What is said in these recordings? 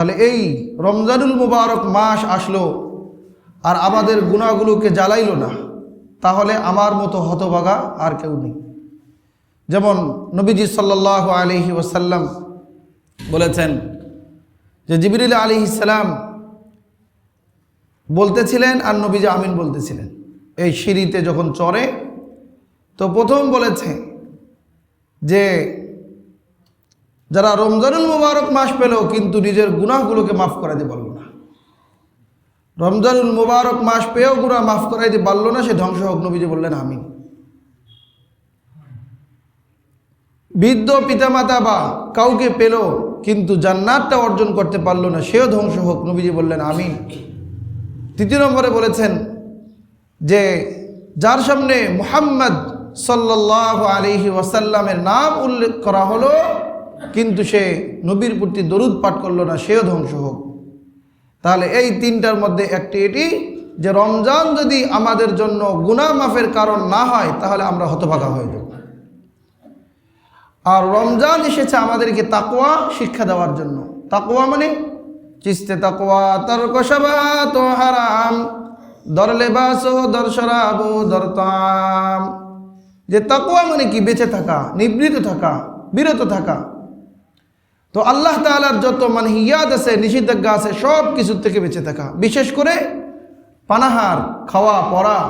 তাহলে এই রমজানুল মুবারক মাস আসলো আর আমাদের গুনাহগুলোকে জ্বালাইলো না, তাহলে আমার মতো হতভাগা আর কেউ নেই। যেমন নবীজি সাল্লাল্লাহু আলাইহি ওয়াসাল্লাম বলেছেন যে জিবরিল আলাইহিস সালাম বলতেছিলেন আর নবীজি আমিন বলতেছিলেন এই সিঁড়িতে যখন চড়ে। তো প্রথম বলেছে যে যারা রমজানুল মুবারক মাস পেল কিন্তু নিজের গুনাহগুলোকে মাফ করাইতে পারল না, রমজানুল মুবারক মাস পেয়েও গুনাহ মাফ করাইতে পারল না, সে ধ্বংস হোক। নবীজি বললেন আমিন। বৃদ্ধ পিতামাতা বা কাউকে পেল কিন্তু জান্নাতটা অর্জন করতে পারল না, সেও ধ্বংস হোক। নবীজি বললেন আমিন। তৃতীয় নম্বরে বলেছেন যে যার সামনে মুহাম্মদ সাল্লাল্লাহু আলাইহি ওয়াসাল্লামের নাম উল্লেখ করা হলো কিন্তু সে নবীর প্রতি দরুদ পাঠ করলো না, সেও ধ্বংস হোক। তাহলে এই তিনটার মধ্যে একটি এটি যে রমজান যদি আমাদের জন্য গুনাহ মাফের কারণ না হয় তাহলে আমরা হতভাগা হয়ে যাব। আর রমজান এসেছে আমাদেরকে তাকওয়া শিক্ষা দেওয়ার জন্য। তাকওয়া মানে চিস্তে তাকওয়া তরক শাবাত ও হারাম দর লেবাস ও দর শরাব ও দর তাম। যে তাকওয়া মানে কি? বেঁচে থাকা, নিবৃত থাকা, বিরত থাকা। তো আল্লাহ তাআলার যত মানহিয়াত আছে, নিষেধাজ্ঞা আছে, সব কিছু থেকে বেঁচে থাকা, বিশেষ করে পানাহার, খাওয়া পরা,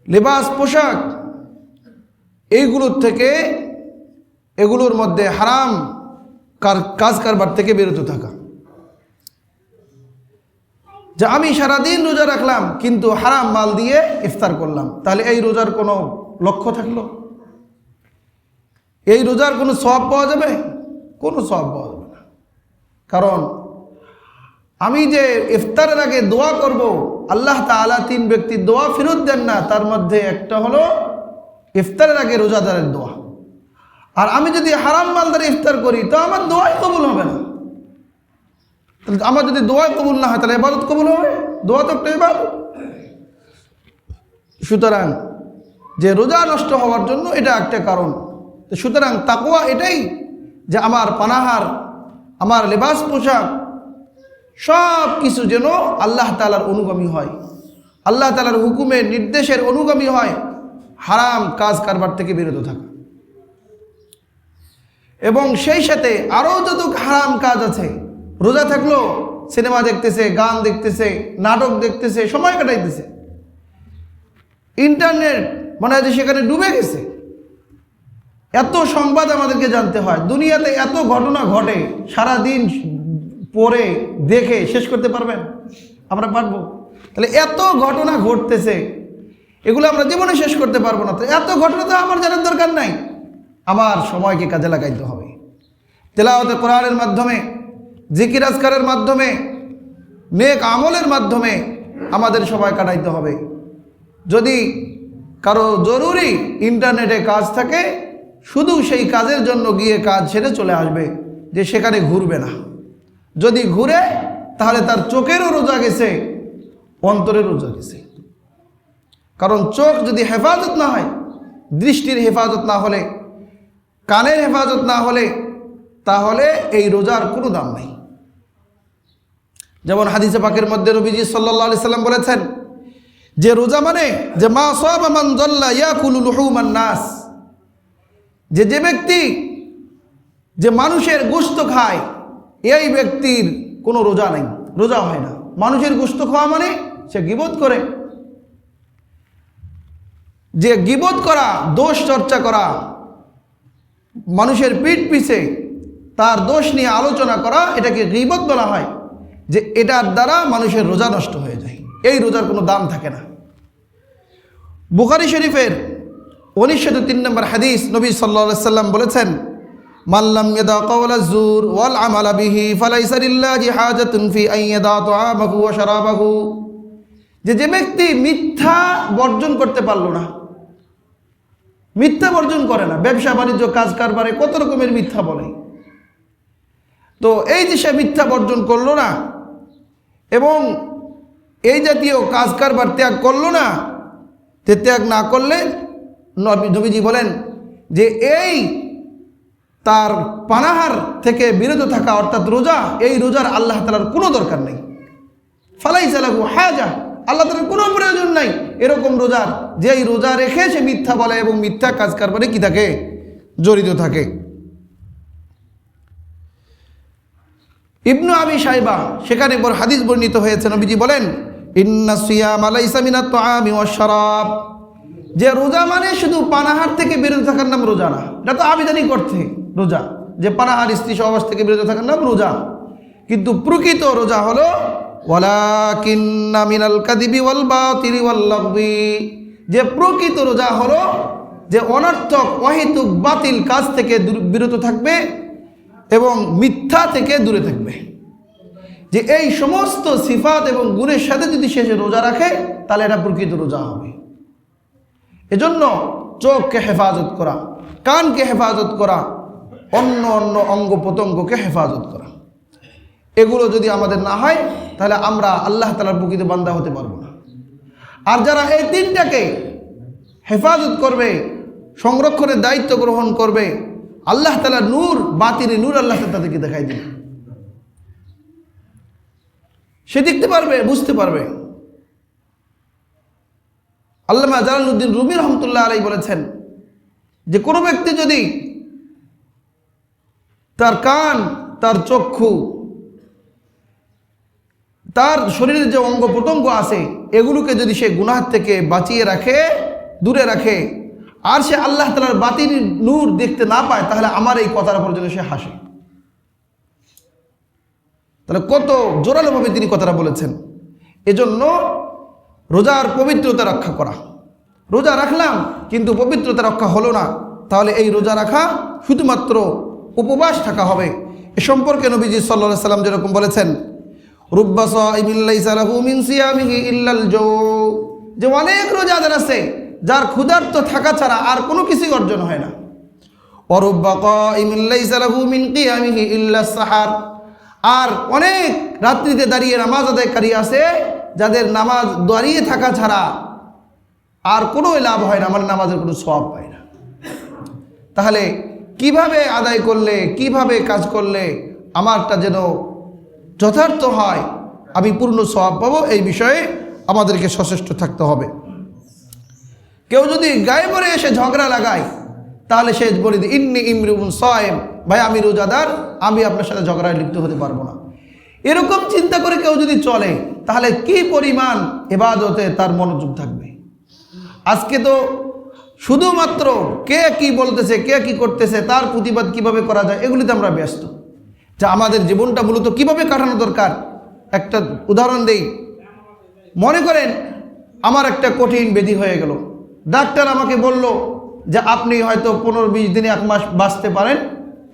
লেবাস পোশাক, এইগুলোর থেকে, এগুলোর মধ্যে হারাম কাজ কারবার থেকে বিরত থাকা। যে আমি সারাদিন রোজা রাখলাম কিন্তু হারাম মাল দিয়ে ইফতার করলাম, তাহলে এই রোজার কোনো লক্ষ্য থাকলো? এই রোজার কোনো সওয়াব পাওয়া যাবে? কোনো সওয়াব পাওয়া যাবে না। কারণ আমি যে ইফতারের আগে দোয়া করব, আল্লাহ তাআলা তিন ব্যক্তির দোয়া ফেরত দেন না, তার মধ্যে একটা হলো ইফতারের আগে রোজাদারের দোয়া। আর আমি যদি হারাম মাল দ্বারা ইফতার করি তো আমার দোয়াই কবুল হবে না। আমার যদি দোয়া কবুল না হয় তাহলে ইবাদত কবুল হবে? দোয়া তো একটা ইবাদত। সুতরাং যে রোজা নষ্ট হওয়ার জন্য এটা একটা কারণ। সুতরাং তাকওয়া এটাই যে আমার পানাহার, আমার লেবাস পোশাক সব কিছু যেন আল্লাহ তাআলার অনুগামী হয়, আল্লাহ তাআলার হুকুমের নির্দেশের অনুগামী হয়, হারাম কাজ কারবার থেকে বিরত থাকা। এবং সেই সাথে আরও যত হারাম কাজ আছে, রোজা থাকলো সিনেমা দেখতেছে, গান দেখতেছে, নাটক দেখতেছে, সময় কাটাইতেছে, ইন্টারনেট মনে হয় যে সেখানে ডুবে গেছে। এত সংবাদ আমাদেরকে জানতে হয়, দুনিয়াতে এত ঘটনা ঘটে, সারাদিন পড়ে দেখে শেষ করতে পারবেন? আমরা পারবো? তাহলে এত ঘটনা ঘটতেছে, এগুলো আমরা জীবনে শেষ করতে পারবো না। তো এত ঘটনা তো আমার জানার দরকার নাই, আমার সময়কে কাজে লাগাইতে হবে। তেলাওয়াতে কোরআনের মাধ্যমে, জিকির আজকারের মাধ্যমে, নেক আমলের মাধ্যমে আমাদের সময় কাটাইতে হবে। যদি কারো জরুরি ইন্টারনেটে কাজ থাকে, শুধু সেই কাজের জন্য গিয়ে কাজ ছেড়ে চলে আসবে, যে সেখানে ঘুরবে না। যদি ঘুরে তাহলে তার চোখেরও রোজা গেছে, অন্তরের রোজা গেছে। কারণ চোখ যদি হেফাজত না হয়, দৃষ্টির হেফাজত না হলে, কানের হেফাজত না হলে, তাহলে এই রোজার কোনো দাম নাই। যেমন হাদিসে পাকের মধ্যে নবীজি সাল্লাল্লাহু আলাইহি সাল্লাম বলেছেন যে রোজা মানে যে মা সাবা মান যাল্লা ইয়াকুলু লুহুমান নাস, যে ব্যক্তি যে মানুষের গোশত খায়, এই ব্যক্তির কোনো রোজা নাই, রোজা হয় না। মানুষের গোশত খাওয়া মানে সে গীবত করে। যে গীবত করা, দোষ চর্চা করা, মানুষের পিঠ পিছে তার দোষ নিয়ে আলোচনা করা, এটাকে গীবত বলা হয়। যে এটার দ্বারা মানুষের রোজা নষ্ট হয়ে যায়, এই রোজার কোনো দাম থাকে না। বুখারী শরীফের 1903 নম্বর হাদিস, নবী সাল্লাল্লাহু আলাইহি সাল্লাম বলেছেন মান লাম ইয়াদা কাওলা যুর ওয়াল আমালা বিহি ফালাইসা লিল্লাহি হাজাতুন ফি আন ইয়াদা তাআমাহু ওয়া শারাবাহু। যে ব্যক্তি মিথ্যা বর্জন করতে পারলো না, মিথ্যা বর্জন করে না, ব্যবসা বাণিজ্য কাজ কারবারে কত রকমের মিথ্যা বলে, তো এই যে সে মিথ্যা বর্জন করলো না এবং এই জাতীয় কাজ কারবার ত্যাগ করলো না, ত্যাগ না করলে নবীজি বলেন যে এই তার পানাহার থেকে বিরত থাকা অর্থাৎ রোজা, এই রোজার আল্লাহ তাআলার কোনো দরকার নেই। ফালাইসা লাহু হাজা, আল্লাহ তাআলার কোনো প্রয়োজন নাই এরকম রোজার, যে এই রোজা রেখে সে মিথ্যা বলে এবং মিথ্যা কাজ কারবারে কি থাকে, জড়িত থাকে। ইবনু আবি শাইবা সেখানে বড় হাদিস বর্ণিত হয়েছে, নবীজি বলেন ইন্না সিয়ামা লাইসা মিনাত তুআমি ওয়াশ শারাব, যে রোজা মানে শুধু পানাহার থেকে বিরত থাকার নাম রোজা না। এটা তো আবিধানিক অর্থে রোজা, যে পানাহার স্ত্রী সহবাস থেকে বিরত থাকার নাম রোজা, কিন্তু প্রকৃত রোজা হলো ওয়ালাকিন্না মিনাল কাযিবি ওয়াল বাতিলি ওয়াল লাগবি, যে প্রকৃত রোজা হলো যে অনর্থক অহেতুক বাতিল কাজ থেকে বিরত থাকবে এবং মিথ্যা থেকে দূরে থাকবে। যে এই সমস্ত সিফাত এবং গুণের সাথে যদি সে রোজা রাখে তাহলে এটা প্রকৃত রোজা হবে। এজন্য চোখকে হেফাজত করা, কানকে হেফাজত করা, অন্য অন্য অঙ্গ প্রত্যঙ্গকে হেফাজত করা, এগুলো যদি আমাদের না হয় তাহলে আমরা আল্লাহ তাআলার প্রকৃত বান্দা হতে পারবো না। আর যারা এই তিনটাকে হেফাজত করবে, সংরক্ষণের দায়িত্ব গ্রহণ করবে, আল্লাহ তাআলার নূর, বাতিনি নূর আল্লাহ তাআলা তাদেরকে দেখাই দিবে, সে দেখতে পারবে, বুঝতে পারবে। আল্লামা জালালউদ্দিন রুমি রহমতুল্লাহ আলাইহি বলেছেন যে কোনো ব্যক্তি যদি তার কান, তার চক্ষু, তার শরীরের যে অঙ্গ প্রত্যঙ্গ আছে এগুলোকে যদি সে গুনাহ থেকে বাঁচিয়ে রাখে, দূরে রাখে, আর সে আল্লাহ তাআলার বাতিনি নূর দেখতে না পায়, তাহলে আমার এই কথার উপর যেন সে হাসে। তাহলে কত জোরালোভাবে তিনি কথাটা বলেছেন। এজন্য রোজার পবিত্রতা রক্ষা করা, রোজা রাখলাম কিন্তু পবিত্রতা রক্ষা হলো না, তাহলে এই রোজা রাখা শুধুমাত্র উপবাস থাকা হবে। এ সম্পর্কে নবীজি সাল্লাল্লাহু আলাইহি সাল্লাম যেরকম বলেছেন, রুব্বা সাইমিন লাইসা লাহু মিন সিয়ামিহি ইল্লাল জৌ, যে অনেক রোজাদার আছে যার ক্ষুধার্ত থাকা ছাড়া আর কোনো কিছুই অর্জন হয় না। ওয়ারুব্বা কাইমিন লাইসা লাহু মিন কিয়ামিহি ইল্লাস সাহার, আর অনেক রাত্রিতে দাঁড়িয়ে নামাজ আদায়কারী আছে যাদের নামাজ দাঁড়িয়ে থাকা ছাড়া আর কোনো লাভ হয় না, মানে নামাজের কোনো সওয়াব পায় না। তাহলে কিভাবে আদায় করলে, কিভাবে কাজ করলে আমারটা যেন যথার্থ হয়, আমি পূর্ণ সওয়াব পাবো, এই বিষয়ে আমাদেরকে সচেষ্ট থাকতে হবে। কেউ যদি গায়ে পড়ে এসে ঝগড়া লাগায় তাহলে সে বলে দিই ইন্নি ইমরুন সায়েম, ভাই আমি রোজাদার, আমি আপনার সাথে ঝগড়ায় লিপ্ত হতে পারবো না। এরকম চিন্তা করে কেউ যদি চলে তাহলে কি পরিমাণ ইবাদতে তার মনোযোগ থাকবে। আজকে তো শুধুমাত্র কে কি বলতেছে, কে কি করতেছে, তার প্রতিবাদ কিভাবে করা যায় এগুলিতে আমরা ব্যস্ত। যা আমাদের জীবনটা মূলত কিভাবে কাটানো দরকার, একটা উদাহরণ দেই। মনে করেন আমার একটা কঠিন ব্যাধি হয়ে গেল, ডাক্তার আমাকে বলল যে আপনি হয়তো 15-20 দিনে 1 মাস বাঁচতে পারেন,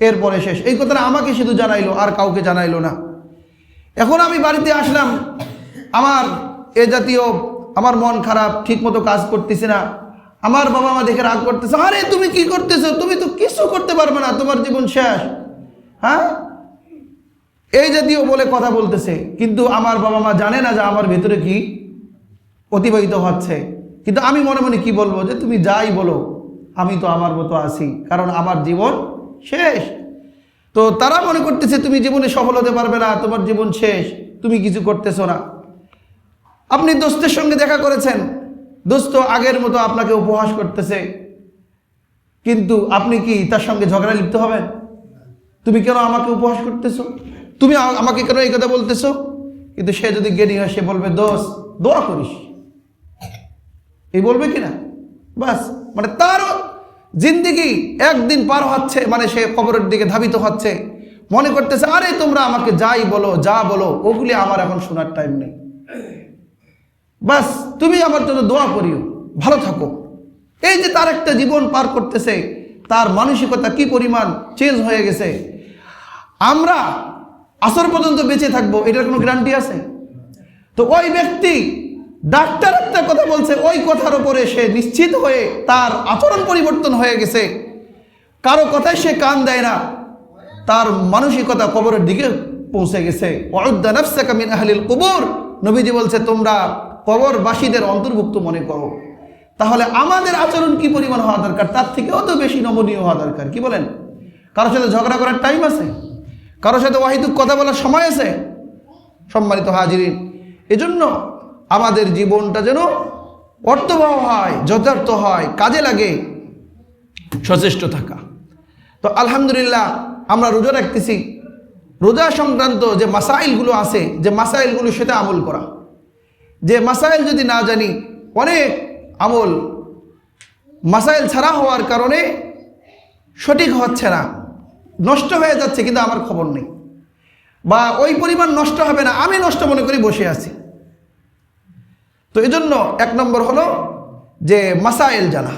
এরপরে শেষ। এই কথাটা আমাকে শুধু জানাইলো, আর কাউকে জানাইলো না। এখন আমি বাড়িতে আসলাম, আমার এ জাতীয় আমার মন খারাপ, ঠিক মতো কাজ করতেছি না, আমার বাবা মা দেখে রাগ করতেছে, আরে তুমি কি করতেছো, তুমি তো কিছু করতে পারবে না, তোমার জীবন শেষ, হ্যাঁ, এই জাতীয় বলে কথা বলতেছে। কিন্তু আমার বাবা মা জানে না যে আমার ভেতরে কি অতিবাহিত হচ্ছে। কিন্তু আমি মনে মনে কি বলবো, যে তুমি যাই বলো আমি তো আমার মতো আছি, কারণ আমার জীবন শেষ। তো তারা মনে করতেছে তুমি জীবনে সফল হতে পারবে না, তোমার জীবন শেষ, তুমি কিছু করতেছো না। আপনি দোস্তের সঙ্গে দেখা করেছেন, দোস্ত আগের মতো আপনাকে উপহাস করতেছে, কিন্তু আপনি কি তার সঙ্গে ঝগড়া লিপ্ত হবেন? তুমি কেন আমাকে উপহাস করতেছো, তুমি আমাকে কেন এই কথা বলতেছো? কিন্তু সে যদি জ্ঞানী হয় সে বলবে দোস্ত দোয়া করিস, এই বলবে কিনা? বাস, মানে তারও জিন্দিগি একদিন পার হচ্ছে, মানে সে কবরের দিকে ধাবিত হচ্ছে, মনে করতেছে আরে তোমরা আমাকে যাই বলো, যা বলো, ওগুলি আমার এখন শোনার টাইম নেই, বাস তুমি আমার জন্য দোয়া করিও, ভালো থাকো। এই যে তার একটা জীবন পার করতেছে, তার মানসিকতা কি পরিমাণ চেঞ্জ হয়ে গেছে। আমরা আসর পর্যন্ত বেঁচে থাকবো এটার কোনো গ্যারান্টি আছে? তো ওই ব্যক্তি ডাক্তার একটা কথা বলছে, ওই কথার উপরে সে নিশ্চিত হয়ে তার আচরণ পরিবর্তন হয়ে গেছে, কারো কথায় সে কান দেয় না, তার মানসিকতা কবরের দিকে পৌঁছে গেছে। ওয়াউদ্দা নাফসাকা মিন আহলিল কুবুর, নবীজি বলছে তোমরা কবরবাসীদের অন্তর্ভুক্ত মনে করো। তাহলে আমাদের আচরণ কি পরিমাণ হওয়া দরকার, তার থেকেও তো বেশি নমনীয় হওয়া দরকার, কি বলেন? কারোর সাথে ঝগড়া করার টাইম আছে? কারোর সাথে ওয়াহিদুক কথা বলার সময় আছে? সম্মানিত হাজিরিন, এজন্য আমাদের জীবনটা যেন অর্থবহ হয়, যথার্থ হয়, কাজে লাগে, সচেষ্ট থাকা। তো আলহামদুলিল্লাহ আমরা রোজা রাখতেছি। রোজা সংক্রান্ত যে মাসাইলগুলো আছে, যে মাসাইলগুলো সেটা আমল করা। যে মাসাইল যদি না জানি, অনেক আমল মাসাইল ছাড়া হওয়ার কারণে সঠিক হচ্ছে না, নষ্ট হয়ে যাচ্ছে, কিন্তু আমার খবর নেই, বা ওই পরিমাণ নষ্ট হবে না, আমি নষ্ট মনে করি বসে আছি। তো এজন্য 1 নম্বর হলো যে মাসাইল জানা।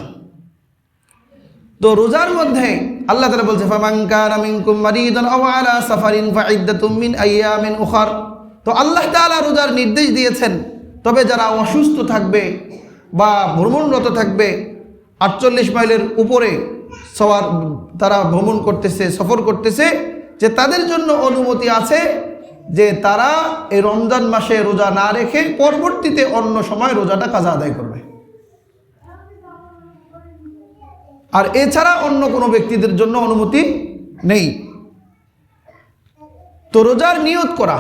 তো রোজার মধ্যে আল্লাহ তাআলা বলছে ফামান কানা মিনকুম মারিদান আও আলা সাফারিন ফাইদ্দাতুম মিন আইয়ামিন উখার। তো আল্লাহ তাআলা রোজার নির্দেশ দিয়েছেন, তবে যারা অসুস্থ থাকবে বা ভ্রমণরত থাকবে, 48 মাইলের উপরে তারা ভ্রমণ করতেছে, সফর করতেছে, যে তাদের জন্য অনুমতি আছে যে তারা এই রমজান মাসে রোজা না রেখে পরবর্তীতে অন্য সময় রোজাটা কাজা আদায় করবে। আর এছাড়া অন্য কোনো ব্যক্তিদের জন্য অনুমতি নেই। তো রোজার নিয়ত করা,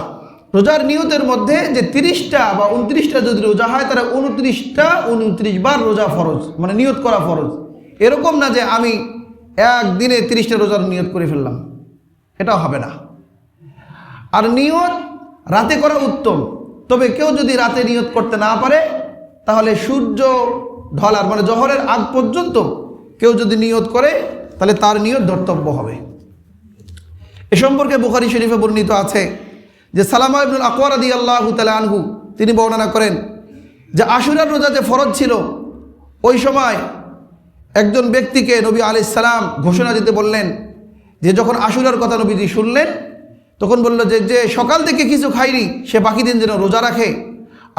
রোজার নিয়তের মধ্যে যে 30টা বা 29টা যদি রোজা হয়, তাহলে 29 বার রোজা ফরজ, মানে নিয়ত করা ফরজ। এরকম না যে আমি একদিনে 30টা রোজার নিয়ত করে ফেললাম, এটাও হবে না। আর নিয়ত রাতে করা উত্তম, তবে কেউ যদি রাতে নিয়ত করতে না পারে, তাহলে সূর্য ঢলার মানে জোহরের আগ পর্যন্ত কেউ যদি নিয়ত করে, তাহলে তার নিয়ত ধর্তব্য হবে। এ সম্পর্কে বুখারী শরীফে বর্ণিত আছে যে সালামা ইবনুল আকওয়া রাদিয়াল্লাহু তাআলা আনহু তিনি বর্ণনা করেন যে আশুরার রোজা যে ফরজ ছিল, ওই সময় একজন ব্যক্তিকে নবী আলাইহিস সালাম ঘোষণা দিতে বললেন, যে যখন আশুরার কথা নবীজি শুনলেন, তখন বলল যে সকাল থেকে কিছু খায়নি সে বাকি দিন যেন রোজা রাখে,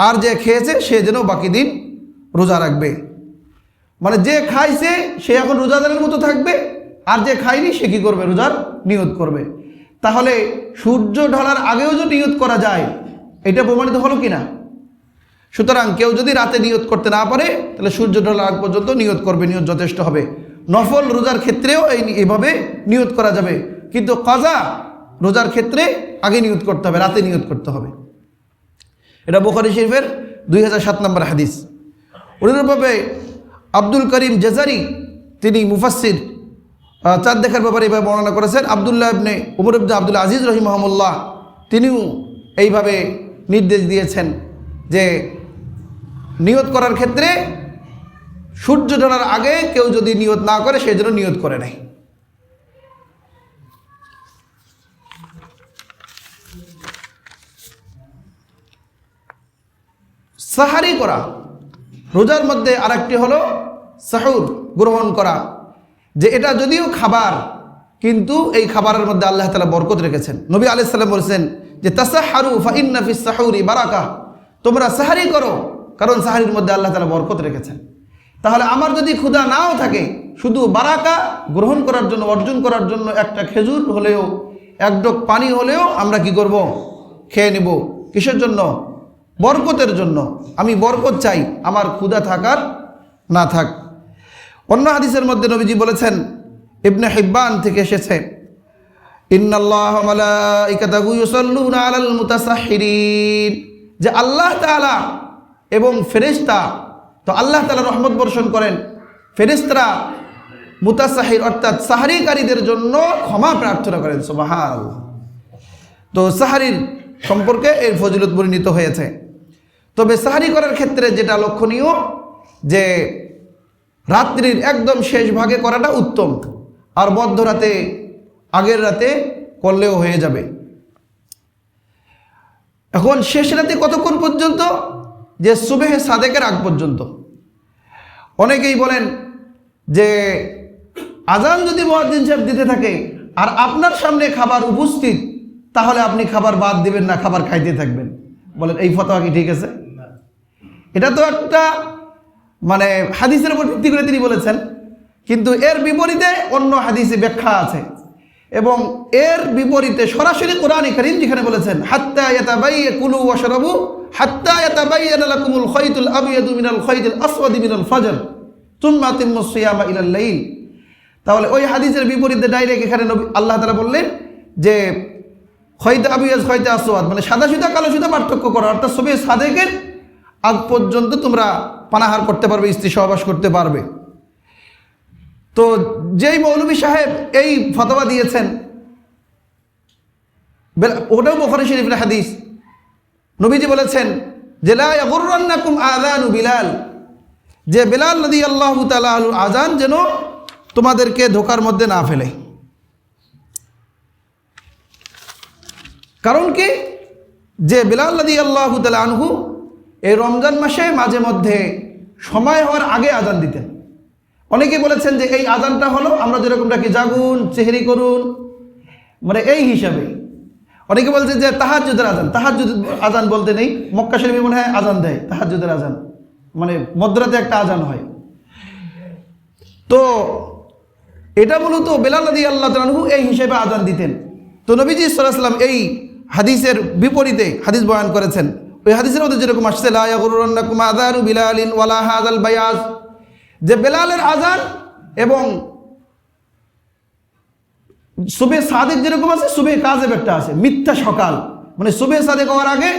আর যে খেয়েছে সে যেন বাকি দিন রোজা রাখবে। মানে যে খাইছে সে এখন রোজাদারের মতো থাকবে, আর যে খায়নি সে কি করবে? রোজার নিয়ত করবে। তাহলে সূর্য ঢলার আগেও যদি নিয়ত করা যায়, এটা প্রমাণিত হলো কিনা? সুতরাং কেউ যদি রাতে নিয়ত করতে না পারে, তাহলে সূর্য ঢলার আগ পর্যন্ত নিয়ত করবে, নিয়ত যথেষ্ট হবে। নফল রোজার ক্ষেত্রেও এইভাবে নিয়ত করা যাবে, কিন্তু কাজা রোজার ক্ষেত্রে আগে নিয়ত করতে হবে, রাতে নিয়ত করতে হবে। এটা বুখারী শরীফের 2007 নম্বর হাদিস। অনুরূপভাবে আব্দুল করিম জাজারি তিনি মুফাসসির, চাঁদ দেখার ব্যাপারে এইভাবে বর্ণনা করেছেন। আবদুল্লাহ ইবনে উমর ইবনে আব্দুল আজিজ রহিমাহুল্লাহ তিনিও এইভাবে নির্দেশ দিয়েছেন যে নিয়ত করার ক্ষেত্রে সূর্য ঢলার আগে কেউ যদি নিয়ত না করে, সে যেন নিয়ত করে নেয়। সাহারি করা, রোজার মধ্যে আরেকটি হলো সাহুর গ্রহণ করা, যে এটা যদিও খাবার, কিন্তু এই খাবারের মধ্যে আল্লাহ তাআলা বরকত রেখেছেন। নবী আলাইহিস সালাম বলেছেন যে তাসাহারু ফা ইন্না ফিস সাহুরি বারাকা, তোমরা সাহারি করো, কারণ সাহারির মধ্যে আল্লাহ তাআলা বরকত রেখেছেন। তাহলে আমার যদি ক্ষুধা নাও থাকে, শুধু বারাকা গ্রহণ করার জন্য, অর্জন করার জন্য একটা খেজুর হলেও, এক ডোক পানি হলেও আমরা কি করব? খেয়ে নেব। কিসের জন্য? বরকতের জন্য। আমি বরকত চাই, আমার ক্ষুধা থাকার না থাক। অন্য হাদিসের মধ্যে নবীজি বলেছেন, ইবনে হিব্বান থেকে এসেছে, ইন্নাল্লাহা ওয়া মালাইকাতাহু ইউসাল্লুনা আলাল মুতাসাহহিরিন, যে আল্লাহ তাআলা এবং ফেরেশতা, তো আল্লাহ তাআলা রহমত বর্ষণ করেন, ফেরেশতারা মুতাসাহির অর্থাৎ সাহারিকারীদের জন্য ক্ষমা প্রার্থনা করেন। সুবহানাল্লাহ। তো সাহারির সম্পর্কে এর ফজিলত বর্ণিত হয়েছে। তবে সাহারি করার ক্ষেত্রে যেটা লক্ষণীয়, যে রাত্রির একদম শেষ ভাগে করাটা উত্তম, আর মধ্যরাতে আগের রাতে করলেও হয়ে যাবে। এখন শেষ রাতে কতক্ষণ পর্যন্ত? যে সুবহে সাদেকের আগ পর্যন্ত। অনেকেই বলেন যে আজান যদি মুয়াজ্জিন সাহেব দিতে থাকে আর আপনার সামনে খাবার উপস্থিত, তাহলে আপনি খাবার বাদ দিবেন না, খাবার খাইতে থাকবেন। বলেন এই ফতোয়া কি ঠিক আছে? এটা তো একটা মানে হাদিসের উপর ভিত্তি করে তিনি বলেছেন, কিন্তু এর বিপরীতে অন্য হাদিসে ব্যাখ্যা আছে, এবং এর বিপরীতে সরাসরি কোরআনে কারীম যেখানে বলেছেন হাত্তা ইয়াতাবাইয়া কুলু ওয়াশরাবু হাত্তা ইয়াতাবাইয়ানা লাকুমুল খাইতুল আবয়াদু মিনাল খাইতিল আসওয়াদি মিনাল ফাজর সুম্মা আতিম্মুস সিয়ামা ইলাল লাইল। তাহলে ওই হাদিসের বিপরীতে ডাইরেক্ট এখানে আল্লাহ তাআলা বললেন যে খয়তে আবিয়াজ খয়তে আসওয়াদ, মানে সাদা সুতা কালো সুতা পার্থক্য করো, অর্থাৎ সবে সাদেকের আগ পর্যন্ত তোমরা পানাহার করতে পারবে, স্ত্রী সহবাস করতে পারবে। তো যেই মৌলভী সাহেব এই ফতোয়া দিয়েছেন, ওটাও বুখারী শরীফের হাদিস, নবীজি বলেছেন যে লা ইয়াগুররান্নাকুম আযানু বিলাল, যে বিলাল রাদিয়াল্লাহু তাআলা আনহুর আযান যেন তোমাদেরকে ধোকার মধ্যে না ফেলে। কারণ কি, যে বিলাল রাদিয়াল্লাহু তাআলা আনহু এই রমজান মাসে মাঝে মধ্যে সময় হওয়ার আগে আযান দিতেন। অনেকে বলেছেন যে এই আযানটা হলো আমরা যেরকম ডাকি জাগুন সেহরি করুন, মানে এই হিসাবে। অনেকে বলছে যে তাহাজ্জুদের আযান, তাহাজ্জুদ আযান বলতে নেই, মক্কা শরীফে মনে হয় আযান দেয় তাহাজ্জুদের আযান, মানে মধ্যরাতে একটা আযান হয়। তো এটা মূলত বিলাল রাদিয়াল্লাহু তাআলা আনহু এই হিসেবে আযান দিতেন। তো নবীজি সাল্লাল্লাহু আলাইহি ওয়াসাল্লাম এই হাদিসের বিপরীতে হাদিস বয়ান করেছেন। ওই হাদিসের মধ্যে যেরকম আসছে লা ইয়াগুররান্নাকুম আযানু বিলালিন ওয়ালা হাযাল বায়াজ, যে বেলালের আযান এবং সুবে সাদেক যেরকম আছে, সুবে কাযেব একটা আছে মিথ্যা সকাল, মানে সুবে সাদেক হওয়ার আগে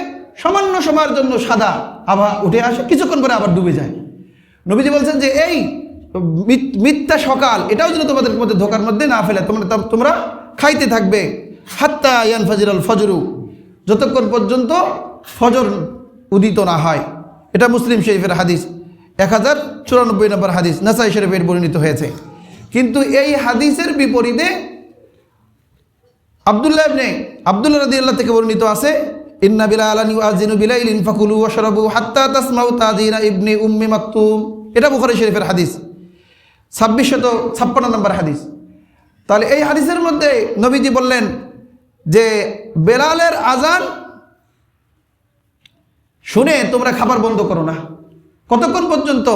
সামান্য সময়ের জন্য সাদা আভা উঠে আসে, কিছুক্ষণ পরে আবার ডুবে যায়। নবীজি বলছেন যে এই মিথ্যা সকাল এটাও যেন তোমাদের মধ্যে ধোকার মধ্যে না ফেলে, তোমরা খাইতে থাকবে হাত্তা ইয়ানফাজিরাল ফজরু, যতক্ষণ পর্যন্ত ফজর উদিত না হয়। এটা মুসলিম শরীফের হাদিস 1094 নম্বর হাদিস, নাসাই শরীফের বর্ণিত হয়েছে। কিন্তু এই হাদিসের বিপরীতে আব্দুল্লাহ রাদিয়াল্লাহু থেকে বর্ণিত আছে ইন্না বিলালান ইউআযিনু বিলাইলিন ফাকুলু ওয়াশরাবু হাত্তা তাসমাউ তাযিনা ইবনে উম্মি মাকতুম, এটা বুখারী শরীফের হাদিস 2656 নম্বর হাদিস। তাহলে এই হাদিসের মধ্যে নবীজি বললেন যে বেলালের আযান শুনে তোমরা খাবার বন্ধ করো না, কতক্ষণ পর্যন্ত,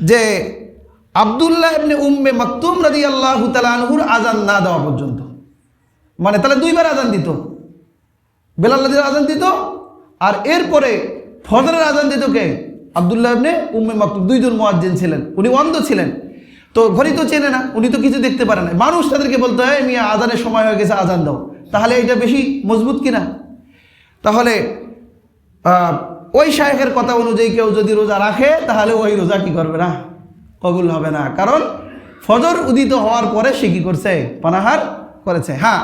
যে আব্দুল্লাহ ইবনে উম্মে মাকতুম রাদিয়াল্লাহু তাআলা আনহুর আযান না দেওয়া পর্যন্ত। মানে তাহলে দুইবার আযান দিত, বেলাল রাদিয়াল্লাহু আযান দিত, আর এরপরে ফজরের আযান দিত কে? আব্দুল্লাহ ইবনে উম্মে মাকতুম, দুইজন মুয়াজ্জিন ছিলেন, উনি অন্ধ ছিলেন, তো ঘড়ি তো চেনে না, উনি তো কিছু দেখতে পারে না। মানুষ তাদেরকে বলতে হয় মিয়া আযানের সময় হয়ে গেছে, আযান দাও। তাহলে এটা বেশি মজবুত কিনা? তাহলে ওই শায়েখের কথা অনুযায়ী কেউ যদি রোজা রাখে তাহলে ওই রোজা কি করবে না, কবুল হবে না, কারণ ফজর উদিত হওয়ার পরে সে কি করছে? পানাহার করেছে। হ্যাঁ,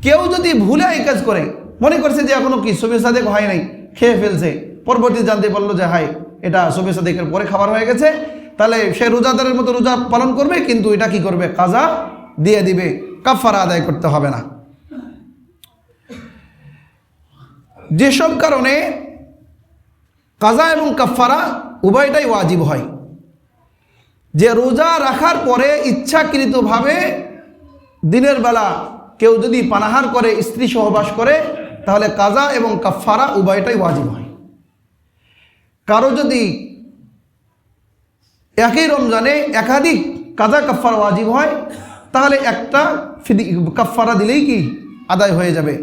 কেউ যদি ভুলে এই কাজ করে, মনে করছে যে এখনো কি সুবে সাদেক হয় নাই, খেয়ে ফেলছে, পরবর্তী জানতে পারলো যে হাই এটা সুবে সাদেকের পরে খাবার হয়ে গেছে, তাহলে সে রোজাদারের মতো রোজা পালন করবে, কিন্তু এটা কি করবে? কাজা দিয়ে দিবে, কাফারা আদায় করতে হবে না। যেসব কারণে কাজা এবং কাফারা উভয়টাই ওয়াজিব হয়, যে রোজা রাখার পরে ইচ্ছাকৃতভাবে দিনের বেলা কেউ যদি পানাহার করে, স্ত্রী সহবাস করে, তাহলে কাজা এবং কাফারা উভয়টাই ওয়াজিব হয়। কারো যদি একই রমজানে একাধিক কাজা কাফারা ওয়াজিব হয়, তাহলে একটা কাফারা দিলেই কি আদায় হয়ে যাবে।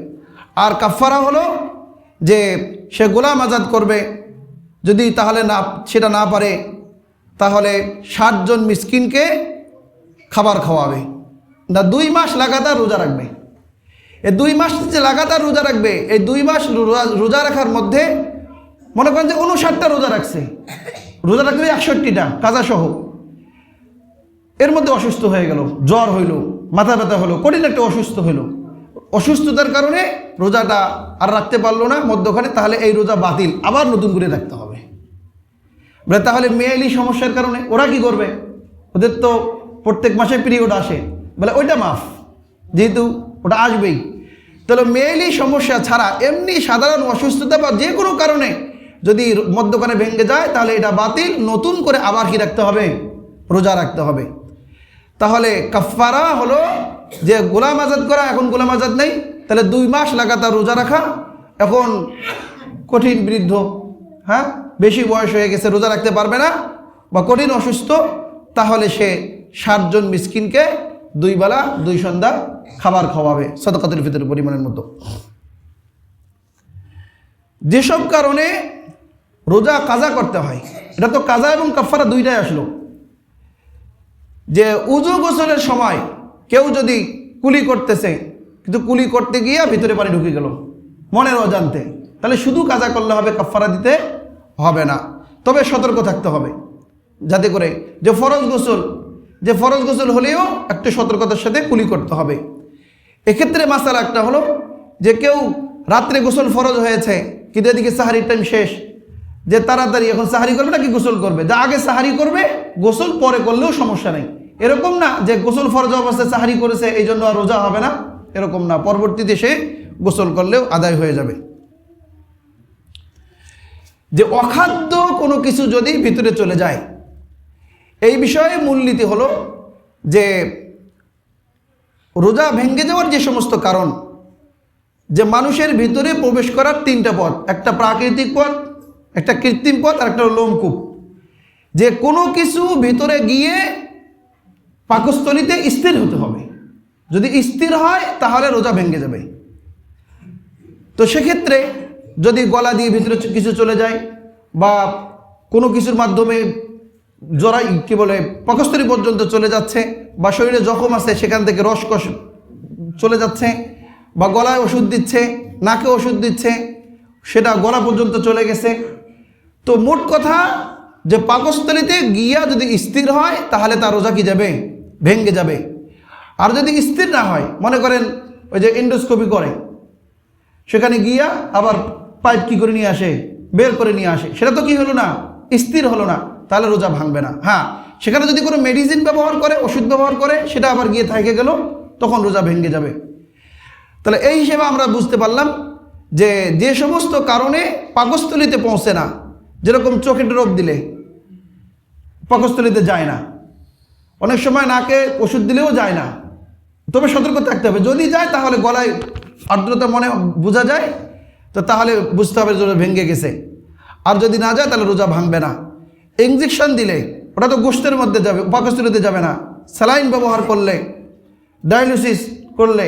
আর কাফারা হলো যে সে গোলাম আজাদ করবে, যদি তাহলে না সেটা না পারে তাহলে 60 জন মিসকিনকে খাবার খাওয়াবে, না 2 মাস লাগাতার রোজা রাখবে। এই 2 মাস যে লাগাতার রোজা রাখবে, এই 2 মাস রোজা রাখার মধ্যে মনে করেন যে 59টা রোজা রাখছে, রোজা রাখবে 61টা কাজা সহ, এর মধ্যে অসুস্থ হয়ে গেল, জ্বর হইল, মাথা ব্যথা হলো, কঠিন একটা অসুস্থ হইল, অসুস্থতার কারণে রোজাটা আর রাখতে পারলো না মধ্যখানে, তাহলে এই রোজা বাতিল, আবার নতুন করে রাখতে হবে। বলে তাহলে মেয়েলি সমস্যার কারণে ওরা কি করবে? ওদের তো প্রত্যেক মাসে পিরিয়ড আসে, বলে ওইটা মাফ, যেহেতু ওটা আসবেই। তাহলে মেয়েলি সমস্যা ছাড়া এমনি সাধারণ অসুস্থতা বা যে কোনো কারণে যদি মধ্যখানে ভেঙে যায়, তাহলে এটা বাতিল, নতুন করে আবার কি রাখতে হবে? রোজা রাখতে হবে। তাহলে কাফারা হলো যে গোলাম আজাদ করা, এখন গোলাম আজাদ নেই, তাহলে 2 মাস লাগাতার রোজা রাখা, এখন কঠিন বৃদ্ধ, হ্যাঁ বেশি বয়স হয়ে গেছে, রোজা রাখতে পারবে না বা কঠিন অসুস্থ, তাহলে সে 60 জন মিসকিনকে 2 বেলা 2 সন্ধ্যা খাবার খাওয়াবে সাদাকাতুল ফিতরের পরিমাণের মতো। যেসব কারণে রোজা কাজা করতে হয়, এটা তো কাজা এবং কাফারা দুইটাই আসলো। যে উযু গোসলের সময় কেউ যদি কুলি করতেছে, কিন্তু কুলি করতে গিয়ে ভিতরে পানি ঢুকে গেল মনের অজান্তে, তাহলে শুধু কাজা করলে হবে, কাফারা দিতে হবে না। তবে সতর্ক থাকতে হবে যাতে করে যে ফরজ গোসল হলেও একটু সতর্কতার সাথে কুলি করতে হবে। এক্ষেত্রে মাসালা একটা হলো যে কেউ রাত্রে গোসল ফরজ হয়েছে, কিন্তু এদিকে সাহারির টাইম শেষ, যে তাড়াতাড়ি এখন সাহারি করবে নাকি গোসল করবে, যা আগে সাহারি করবে, গোসল পরে করলেও সমস্যা নেই। এরকম না যে গোসল ফরজ অবস্থায় সাহারি করেছে এই জন্য আর রোজা হবে না, এরকম না, পরবর্তীতে সে গোসল করলেও আদায় হয়ে যাবে। যে অখাদ্য কোনো কিছু যদি ভিতরে চলে যায়, এই বিষয়ে মূলনীতি হলো যে রোজা ভেঙে যাওয়ার যে সমস্ত কারণ, যে মানুষের ভিতরে প্রবেশ করার তিনটা পথ, একটা প্রাকৃতিক পথ, একটা কৃত্রিম পথ, আর একটা লোমকূপ। যে কোনো কিছু ভিতরে গিয়ে পাকস্থলীতে স্থির হতে হবে, যদি স্থির হয় তাহলে রোজা ভেঙে যাবে। তো সেক্ষেত্রে যদি গলা দিয়ে ভিতরে কিছু চলে যায় বা কোনো কিছুর মাধ্যমে জরাই কি বলে পাকস্থলী পর্যন্ত চলে যাচ্ছে, বা শরীরে জখম আছে সেখান থেকে রসকস চলে যাচ্ছে, বা গলায় ওষুধ দিচ্ছে, নাকে ওষুধ দিচ্ছে, সেটা গলা পর্যন্ত চলে গেছে, তো মোট কথা যে পাকস্থলীতে গিয়া যদি স্থির হয় তাহলে তার রোজা কি যাবে, ভেঙে যাবে। আর যদি স্থির না হয়, মনে করেন ওই যে এন্ডোস্কোপি করে, সেখানে গিয়া আবার পাইপ কি করে নিয়ে আসে, বের করে নিয়ে আসে, সেটা তো কি হলো না, স্থির হলো না, তাহলে রোজা ভাঙবে না। হ্যাঁ, সেখানে যদি কোনো মেডিসিন ব্যবহার করে, ওষুধ ব্যবহার করে, সেটা আবার গিয়ে থেকে গেল, তখন রোজা ভেঙে যাবে। তাহলে এই হিসেবে আমরা বুঝতে পারলাম যে যে সমস্ত কারণে পাকস্থলীতে পৌঁছে না, যেরকম চোখে ড্রপ দিলে পাকস্থলীতে যায় না, অনেক সময় নাকে ওষুধ দিলেও যায় না, তবে সতর্ক থাকতে হবে। যদি যায় তাহলে গলায় আর্দ্রতা মনে বোঝা যায়, তো তাহলে বুঝতে হবে রোজা ভেঙে গেছে। আর যদি না যায় তাহলে রোজা ভাঙবে না। ইঞ্জেকশন দিলে ওটা তো গোশতের মধ্যে যাবে, পাকস্থলীতে যাবে না। স্যালাইন ব্যবহার করলে, ডায়ালিসিস করলে,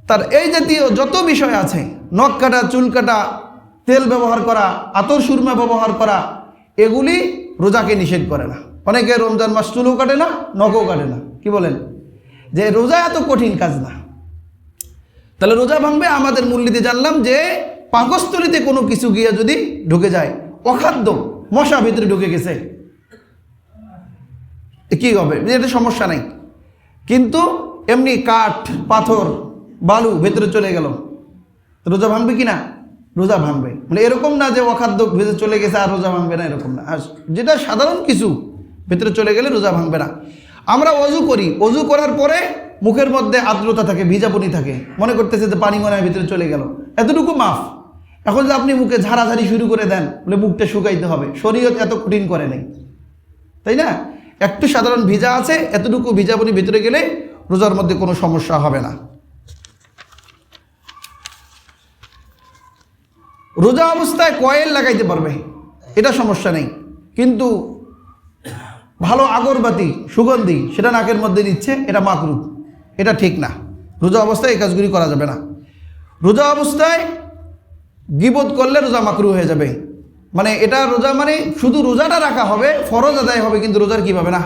তার এই জাতীয় যত বিষয় আছে, নখ কাটা, চুল কাটা, তেল ব্যবহার করা, আতর সুরমা ব্যবহার করা, এগুলি রোজাকে নিষেধ করে না। অনেকে রমজান মাস চুলও কাটে না, নখও কাটে না। কি বলেন, যে রোজা এত কঠিন কাজ না। তাহলে রোজা ভাঙবে, আমাদের মূলনীতি জানলাম যে পাকস্থলীতে কোনো কিছু গিয়ে যদি ঢুকে যায়, অখাদ্য মশা ভিতরে ঢুকে গেছে, কি হবে, এটা সমস্যা নাই। কিন্তু এমনি কাঠ, পাথর, বালু ভেতরে চলে গেল, রোজা ভাঙবে কি না, রোজা ভাঙবে। মানে এরকম না যে অখাদ্য ভেতরে চলে গেছে আর রোজা ভাঙবে না, এরকম না। আর যেটা সাধারণ কিছু ভেতরে চলে গেলে রোজা ভাঙবে না। আমরা অজু করি, অজু করার পরে মুখের মধ্যে আর্দ্রতা থাকে, ভিজাপুনি থাকে, মনে করতেছে যে পানি মনে হয় ভিতরে চলে গেল, এতটুকু মাফ। এখন যে আপনি মুখে ঝাড়াঝাড়ি শুরু করে দেন, বলে মুখটা শুকাইতে হবে, শরীয়ত এত কঠিন করে নেই, তাই না? একটু সাধারণ ভিজা আছে, এতটুকু ভিজাপুনি ভিতরে গেলে রোজার মধ্যে কোনো সমস্যা হবে না। রোজা অবস্থায় কয়েল লাগাইতে পারবে, এটা সমস্যা নেই, কিন্তু ভালো আগরবাতি, সুগন্ধি সেটা নাকের মধ্যে দিচ্ছে, এটা মাকরুহ, এটা ঠিক না। রোজা অবস্থায় এই কাজগুলি করা যাবে না। রোজা অবস্থায় গীবত করলে রোজা মাকরুহ হয়ে যাবে। মানে এটা রোজা মানে শুধু রোজাটা রাখা হবে, ফরজ আদায় হবে, কিন্তু রোজার কি পাবে না,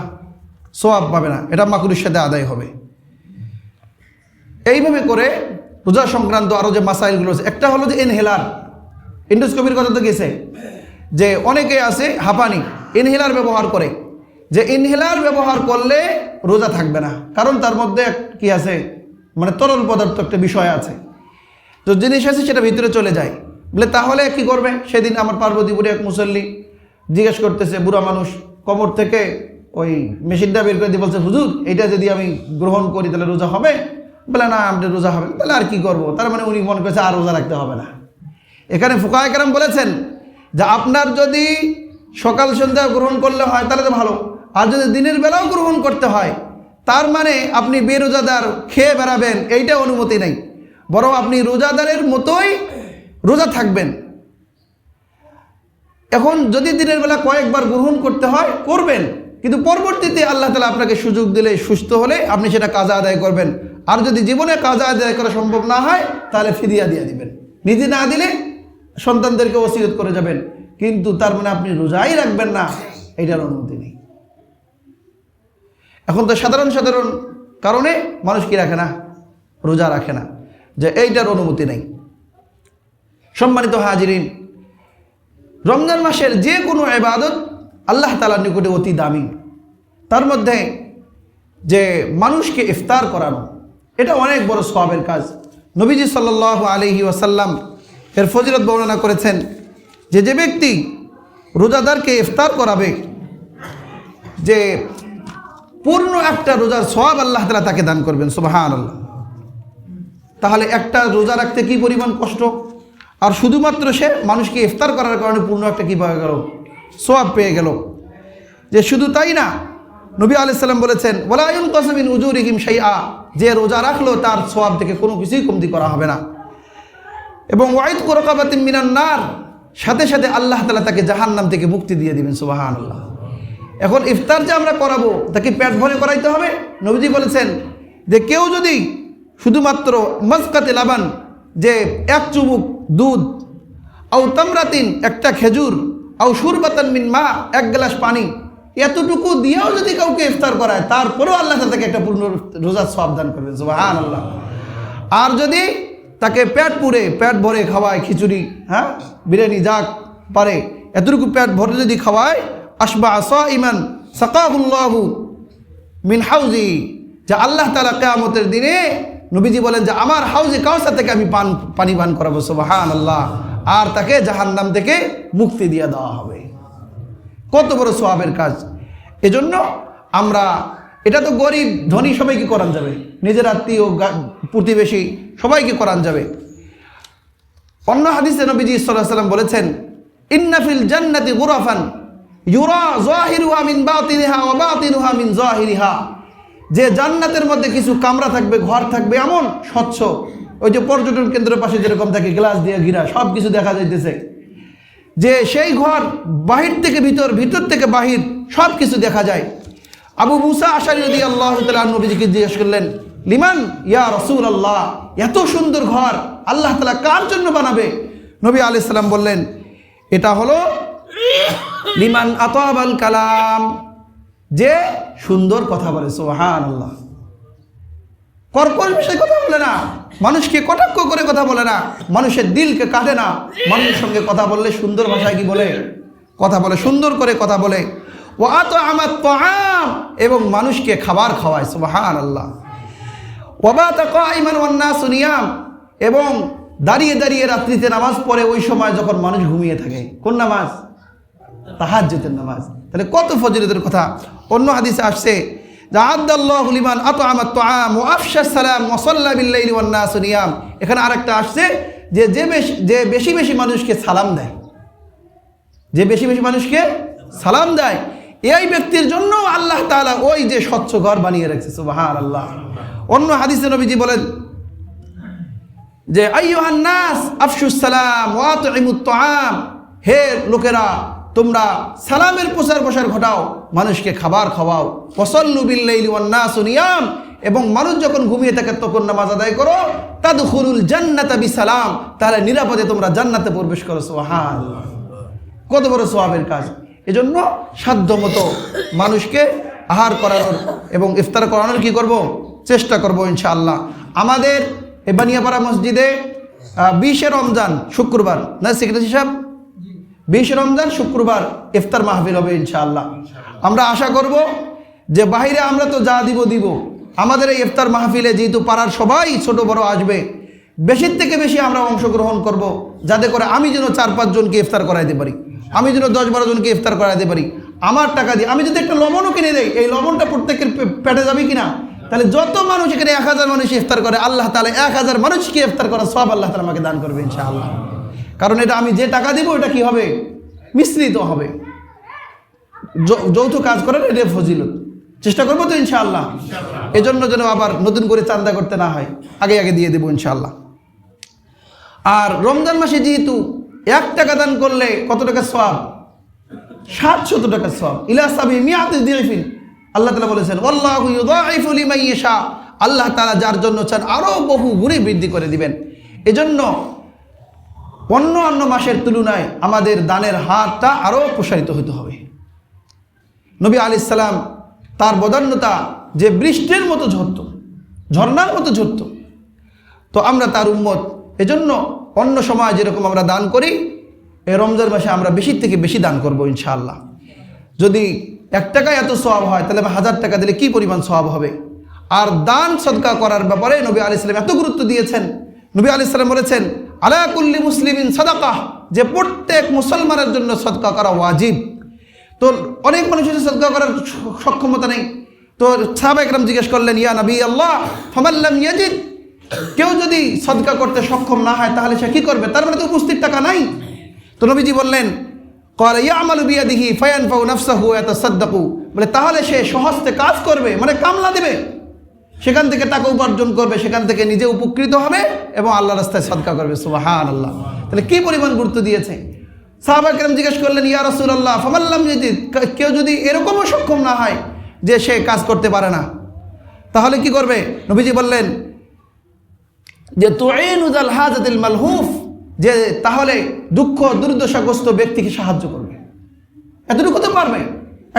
সওয়াব পাবে না, এটা মাকরুহের সাথে আদায় হবে। এইভাবে করে রোজা সংক্রান্ত আরও যে মাসাইলগুলো আছে, একটা হলো যে ইনহেলার, এন্ডোস্কোপির কথা তো গেছে, যে অনেকে আছে হাঁপানি, ইনহেলার ব্যবহার করে, যে ইনহেলার ব্যবহার করলে রোজা থাকবে না, কারণ তার মধ্যে কি আছে, মানে তরল পদার্থ একটা বিষয় আছে, তো জিনিস আছে সেটা ভিতরে চলে যায়। বলে তাহলে কি করবে? সেদিন আমার পার্বতীপুরে এক মুসল্লি জিজ্ঞেস করতেছে, বুড়া মানুষ, কবর থেকে ওই মেশিনটা বের করে দিয়ে বলছে, হুজুর এটা যদি আমি গ্রহণ করি তাহলে রোজা হবে? বলে না, আমাদের রোজা হবে। তাহলে আর কি করবো? তার মানে উনি মনে করছে আর রোজা রাখতে হবে না। এখানে ফুকায়ে কেরাম বলেছেন যে আপনার যদি সকাল সন্ধ্যা গ্রহণ করলে হয় তাহলে তো ভালো, আর যদি দিনের বেলাও গ্রহণ করতে হয় তার মানে আপনি বেরোজাদার খেয়ে বেড়াবেন, এইটা অনুমতি নেই, বরং আপনি রোজাদারের মতোই রোজা থাকবেন। এখন যদি দিনের বেলা কয়েকবার গ্রহণ করতে হয় করবেন, কিন্তু পরবর্তীতে আল্লাহ তাআলা আপনাকে সুযোগ দিলে, সুস্থ হলে আপনি সেটা কাজা আদায় করবেন। আর যদি জীবনে কাজা আদায় করা সম্ভব না হয় তাহলে ফিদিয়া দিয়ে দিবেন, নিজে না দিলে সন্তানদেরকে ওসিয়ত করে যাবেন, কিন্তু তার মানে আপনি রোজাই রাখবেন না, এটার অনুমতি নেই। এখন তো সাধারণ সাধারণ কারণে মানুষ কি রাখে না, রোজা রাখে না, যে এইটার অনুমতি নেই। সম্মানিত হাজিরিন, রমজান মাসের যে কোনো ইবাদত আল্লাহ তাআলার নিকটে অতি দামি। তার মধ্যে যে মানুষকে ইফতার করানো, এটা অনেক বড় সওয়াবের কাজ। নবীজি সাল্লাল্লাহু আলাইহি ওয়াসাল্লাম এর ফজিলত বর্ণনা করেছেন যে যে ব্যক্তি রোজাদারকে ইফতার করাবে, যে পূর্ণ একটা রোজার সওয়াব আল্লাহ তাআলা তাকে দান করবেন। সুবহানাল্লাহ। তাহলে একটা রোজা রাখতে কি পরিমাণ কষ্ট, আর শুধুমাত্র সে মানুষকে ইফতার করার কারণে পূর্ণ একটা কী পাওয়া গেল, সওয়াব পেয়ে গেল। যে শুধু তাই না, নবী আলাইহিস সালাম বলেছেন ওয়ালা ইউনকাসু মিন উজুরিহিম শাইআ, যে রোজা রাখলো তার সওয়াব থেকে কোনো কিছুই কমতি করা হবে না। এবং ওয়াইদকু রাকাবাতিন মিনান নার, সাথে সাথে আল্লাহ তাআলা তাকে জাহান্নাম থেকে মুক্তি দিয়ে দিবেন। সুবহানাল্লাহ। এখন ইফতার যে আমরা করাবো, তাকে পেট ভরে করাইতে হবে। নবীজি বলেছেন যে কেউ যদি শুধুমাত্র মাসকাতে লাবান, যে এক চুমুক দুধ, আও তামরাতিন একটা খেজুর, আও শুরবাতান মিন মা এক গ্লাস পানি, এতটুকু দিয়েও যদি কাউকে ইফতার করায়, তারপরেও আল্লাহ তাকে একটা পূর্ণ রোজার সওয়াব দান করবেন। সুবহানাল্লাহ। আর যদি তাকে পেট ভরে খাওয়ায়, খিচুড়ি, হ্যাঁ, বিরিয়ানি, যাক পারে এতটুকু পেট ভরে যদি খাওয়ায়, আশবা সাইমান সাকাহুল্লাহু মিন হাউজি, যে আল্লাহ তাআলা কিয়ামতের দিনে নবীজি বলেন যে আমার হাউজে কাউসার থেকে আমি পানি পান করাবো। সুবহানাল্লাহ। আর তাকে জাহান্নাম থেকে মুক্তি দিয়ে দেওয়া হবে। কত বড় সওয়াবের কাজ। এজন্য আমরা, এটা তো গরিব ধনী সবাইকে করান যাবে, নিজের আত্মীয় প্রতিবেশী সবাইকে করান যাবে। অন্য হাদিসে নবীজি সাল্লাল্লাহু আলাইহি ওয়াসাল্লাম বলেছেন ইন্না ফিল জান্নাতি গুরাফান ইউরা যাহিরুহা মিন বাতিনিহা ওয়া বাতিনুহা মিন যাহিরিহা, যে জান্নাতের মধ্যে কিছু কামরা থাকবে, ঘর থাকবে এমন স্বচ্ছ, ওই যে পর্যটন কেন্দ্রের পাশে যেরকম থাকে গ্লাস দিয়ে ঘিরা, সব কিছু দেখা যাইতেছে, যে সেই ঘর বাহির থেকে ভিতর, ভিতর থেকে বাহির সব কিছু দেখা যায়। আবু মুসা আশআরী রাদিয়াল্লাহু তাআলা নবীজিকে জিজ্ঞেস করলেন লিমান ইয়া রাসূলুল্লাহ, এত সুন্দর ঘর আল্লাহ তাআলা কার জন্য বানাবে? নবী আলাইহিস সালাম বললেন এটা হলো লিমান আতাবাল কালাম, যে সুন্দর কথা বলে। সুবহানাল্লাহ। কর্কশ বিষয়ে কথা বলে না, মানুষকে কটাক্ষ করে কথা বলে না, মানুষের দিলকে কাটে না, মানুষের সঙ্গে কথা বললে সুন্দর ভাষায় কি বলে, কথা বলে, সুন্দর করে কথা বলে। ওয়া আতআমাত তাআম, এবং মানুষকে খাবার খাওয়ায়। সুবহানাল্লাহ। ওয়া বাতা কাইমান ওয়ান নাসু নিয়াম, এবং দাঁড়িয়ে দাঁড়িয়ে রাত্রিতে নামাজ পড়ে, ওই সময় যখন মানুষ ঘুমিয়ে থাকে। কোন নামাজ? তাহাজ্জুদের নামাজ। তাহলে কত ফজিলতের কথা। অন্য হাদিসে আসছে আ'আদাল্লাহু লিমান আত'আমাত তা'আম ওয়া আফশাস সালাম ওয়া সাল্লা বিল লাইলি ওয়ান নাসু নিয়াম। এখানে আরেকটা আসছে যে বেশি বেশি মানুষকে সালাম দেয়, যে বেশি বেশি মানুষকে সালাম দেয়, এই ব্যক্তির জন্য আল্লাহ তাআলা ওই যে স্বচ্ছ ঘর বানিয়ে রাখছে। সুবহানাল্লাহ। অন্য হাদিসে নবীজি বলেন যে আইয়ুহান নাস আফশুস সালাম ওয়া আত'ইমুত তা'আম, হে লোকেরা তোমরা সালামের প্রচার প্রসার ঘটাও, মানুষকে খাবার খাওয়াও। ওয়াসাল্লু বিল লাইলি ওয়ান নাসু নিয়াম, এবং মানুষ যখন ঘুমিয়ে থাকে তখন নামাজ আদায় করো। তাদখুলুল জান্নাতা বিসালাম, তাহলে নিরাপদে তোমরা জান্নাতে প্রবেশ করো। সুবহানাল্লাহ। কত বড় সওয়াবের কাজ। এজন্য সাধ্যমতো মানুষকে আহার করানোর এবং ইফতার করানোর কি করব, চেষ্টা করব ইনশাআল্লাহ। আমাদের এই বানিয়াপাড়া মসজিদে 20 রমজান শুক্রবার, না সেক্রেটারি সাহেব, 20 রমজান শুক্রবার ইফতার মাহফিল হবে ইনশাআল্লাহ। আমরা আশা করব যে বাইরে আমরা তো যা দিব, আমাদের এই ইফতার মাহফিলে যেহেতু পাড়ার সবাই ছোট বড় আসবে, বেশির থেকে বেশি আমরা অংশগ্রহণ করব, যাতে করে আমি যেন 4-5 জনকে ইফতার করাইতে পারি, আমি যেন 10-12 জনকে ইফতার করাইতে পারি। আমার টাকা দিয়ে আমি যদি একটা লবণও কিনে দেই, এই লবণটা প্রত্যেকের পেটে যাবে কিনা? তাহলে যত মানুষ এখানে 1000 মানুষ ইফতার করে, আল্লাহ তাআলা 1000 মানুষকে ইফতার করার সওয়াব আল্লাহ তাআলা আমাকে দান করবে ইনশাআল্লাহ। কারণ এটা আমি যে টাকা দিব এটা কি হবে, মিশ্রিত হবে। যৌথ কাজ করার এটা ফজিলত। চেষ্টা করবো তো ইনশাআল্লাহ। এজন্য যেন আবার নতুন করে চান্দা করতে না হয়, আগে আগে দিয়ে দেবো ইনশাআল্লাহ। আর রমজান মাসে যেহেতু 1 টাকা দান করলে কত টাকা সওয়াব? 700 টাকা সওয়াব। ইলা সাবি মিয়াতি দিফিন, আল্লাহ তাআলা বলেছেন ওয়াল্লাহু ইউযাইফু লিমান ইয়াশা, আল্লাহ তাআলা যার জন্য চান আরো বহু গুণে বৃদ্ধি করে দিবেন। এজন্য অন্য মাসের তুলনায় আমাদের দানের হাতটা আরো প্রসারিত হতে হবে। নবী আলাইহিস সালাম তার বদান্যতা যে বৃষ্টির মতো ঝরত, ঝর্ণার মতো ঝরত। তো আমরা তার উম্মত, এজন্য অন্য সময় যেরকম আমরা দান করি, এই রমজান মাসে আমরা বেশির থেকে বেশি দান করব ইনশাআল্লাহ। যদি 1 টাকায় এত সওয়াব হয়, তাহলে 1000 টাকা দিলে কি পরিমাণ সওয়াব হবে। আর দান সদকা করার ব্যাপারে নবী আলাইহিস সালাম এত গুরুত্ব দিয়েছেন। নবী আলাইহিস সালাম বলেছেন, আলা কুল্লি মুসলিমিন সাদাকাহ, যে প্রত্যেক মুসলমানের জন্য সদকা করা ওয়াজিব। তো অনেক মানুষের সদকা করার সক্ষমতা নেই। তো সাহাবা একরাম জিজ্ঞেস করলেন, ইয়া নবী আল্লাহ ফামান লাম ইয়াজিদ, কেউ যদি সদকা করতে সক্ষম না হয় তাহলে সে কি করবে? তার মানে তো উপস্থিত টাকা নাই। তো নবীজি বললেন, ক্বালা ইয়ামালু বিয়াদিহি ফায়ানফাউ নাফসাহু ওয়া ইয়াতাসাদ্দাকু, বলে তাহলে সে স্বহস্তে কাজ করবে, মানে কামলা দেবে, সেখান থেকে টাকা উপার্জন করবে, সেখান থেকে নিজে উপকৃত হবে এবং আল্লাহর রাস্তায় সদকা করবে। সুবহানাল্লাহ। তাহলে কি পরিমাণ গুরুত্ব দিয়েছে। সাহাবা কেরাম জিজ্ঞেস করলেন, ইয়া রাসূলুল্লাহ ফামান লাম ইয়াজিদ, কেউ যদি এরকমও সক্ষম না হয় যে সে কাজ করতে পারে না, তাহলে কি করবে? নবীজি বললেন যে তুঈনু যাল হাজাতিল মালহুফ, যে তাহলে দুঃখ দুর্দশাগ্রস্ত ব্যক্তিকে সাহায্য করবে। এতটুকু তো পারবে,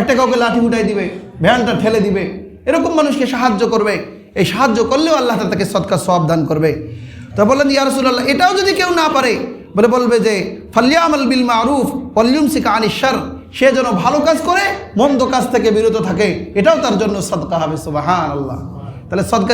একটা কাউকে লাঠি উঠাই দিবে, ভ্যানটা ঠেলে দিবে, এরকম মানুষকে সাহায্য করবে। এই সাহায্য করলেও আল্লাহ তাআলা তাকে সদকা সওয়াব দান করবে। তো বললেন, ইয়া রাসূলুল্লাহ এটাও যদি কেউ না পারে, বলবে যে ফালইয়ামাল বিল মারুফ ওয়ালইউমসিক আনিশ শার, সে যেন ভালো কাজ করে মন্দ কাজ থেকে বিরত থাকে, এটাও তার জন্য সদকা হবে। সুবহানাল্লাহ। তাহলে সদকা